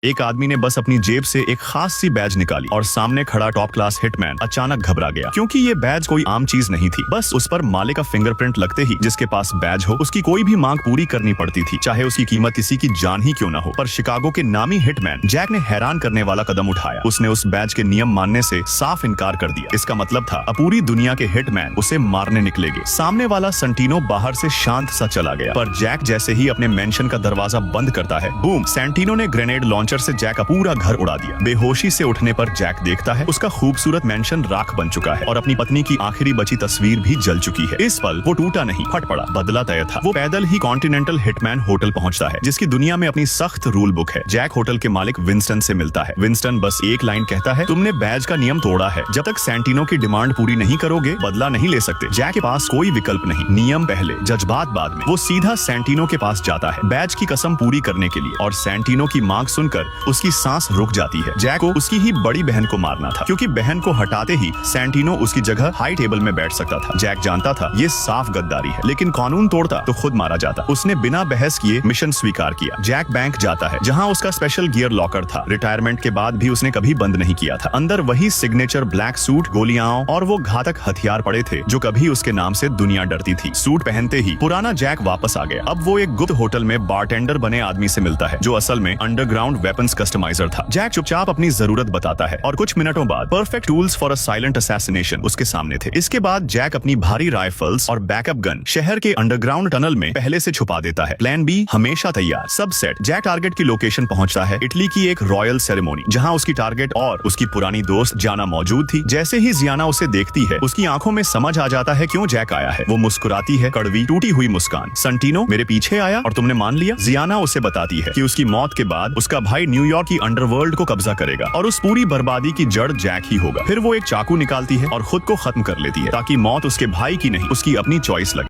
एक आदमी ने बस अपनी जेब से एक खास सी बैज निकाली और सामने खड़ा टॉप क्लास हिटमैन अचानक घबरा गया, क्योंकि ये बैज कोई आम चीज नहीं थी। बस उस पर मालिक का फिंगरप्रिंट लगते ही जिसके पास बैज हो उसकी कोई भी मांग पूरी करनी पड़ती थी, चाहे उसकी कीमत किसी की जान ही क्यों न हो। पर शिकागो के नामी हिटमैन जैक ने हैरान करने वाला कदम उठाया। उसने उस बैज के नियम मानने से साफ इनकार कर दिया। इसका मतलब था अब पूरी दुनिया के हिटमैन उसे मारने निकलेंगे। सामने वाला सेंटिनो बाहर से शांत सा चला गया, पर जैक जैसे ही अपने मेंशन का दरवाजा बंद करता है, बूम, सेंटिनो ने ग्रेनेड लॉन्चर से जैक का पूरा घर उड़ा दिया। बेहोशी से उठने पर जैक देखता है उसका खूबसूरत मेंशन राख बन चुका है और अपनी पत्नी की आखिरी बची तस्वीर भी जल चुकी है। इस पल वो टूटा नहीं, फट पड़ा, बदला तय था। वो पैदल ही कॉन्टिनेंटल हिटमैन होटल पहुंचता है, जिसकी दुनिया में अपनी सख्त रूल बुक है। जैक होटल के मालिक विंस्टन से मिलता है। विंस्टन बस एक लाइन कहता है, तुमने बैज का नियम तोड़ा है। जब तक सेंटिनो की डिमांड पूरी नहीं करोगे, बदला नहीं ले सकते। जैक के पास कोई विकल्प नहीं, नियम पहले, जज्बात बाद में। वो सीधा सेंटिनो के पास जाता है बैज की कसम पूरी करने के लिए, और सेंटिनो की मांग सुनकर उसकी सांस रुक जाती है। जैक को उसकी ही बड़ी बहन को मारना था, क्योंकि बहन को हटाते ही सेंटिनो उसकी जगह हाई टेबल में बैठ सकता था। जैक जानता था ये साफ गद्दारी है, लेकिन कानून तोड़ता तो खुद मारा जाता। उसने बिना बहस किए मिशन स्वीकार किया। जैक बैंक जाता है, जहां उसका स्पेशल गियर लॉकर था। रिटायरमेंट के बाद भी उसने कभी बंद नहीं किया था। अंदर वही सिग्नेचर ब्लैक सूट, गोलियां और वो घातक हथियार पड़े थे जो कभी उसके नाम से दुनिया डरती थी। सूट पहनते ही पुराना जैक वापस आ गया। अब वो एक गुप्त होटल में बारटेंडर बने आदमी से मिलता है, जो असल में अंडरग्राउंड वेपन्स कस्टमाइजर था। जैक चुपचाप अपनी जरूरत बताता है और कुछ मिनटों बाद perfect tools for a silent assassination उसके सामने थे। इसके बाद जैक अपनी भारी राइफल्स और बैकअप गन शहर के अंडरग्राउंड टनल में पहले से छुपा देता है। प्लान बी हमेशा तैयार। सब सेट। जैक टारगेट की लोकेशन पहुंचता है, इटली की एक रॉयल सेरेमोनी, जहां उसकी टारगेट और उसकी पुरानी दोस्त जियाना मौजूद थी। जैसे ही जियाना उसे देखती है, उसकी आंखों में समझ आ जाता है क्यों जैक आया है। वो मुस्कुराती है, कड़वी टूटी हुई मुस्कान। सेंटिनो मेरे पीछे आया और तुमने मान लिया। जियाना उसे बताती है कि उसकी मौत के बाद उसका भाई न्यूयॉर्क की अंडरवर्ल्ड को कब्जा करेगा और उस पूरी बर्बादी की जड़ जैक ही होगा। फिर वो एक चाकू निकालती है और खुद को खत्म कर लेती है, ताकि मौत उसके भाई की नहीं, उसकी अपनी चॉइस लगे।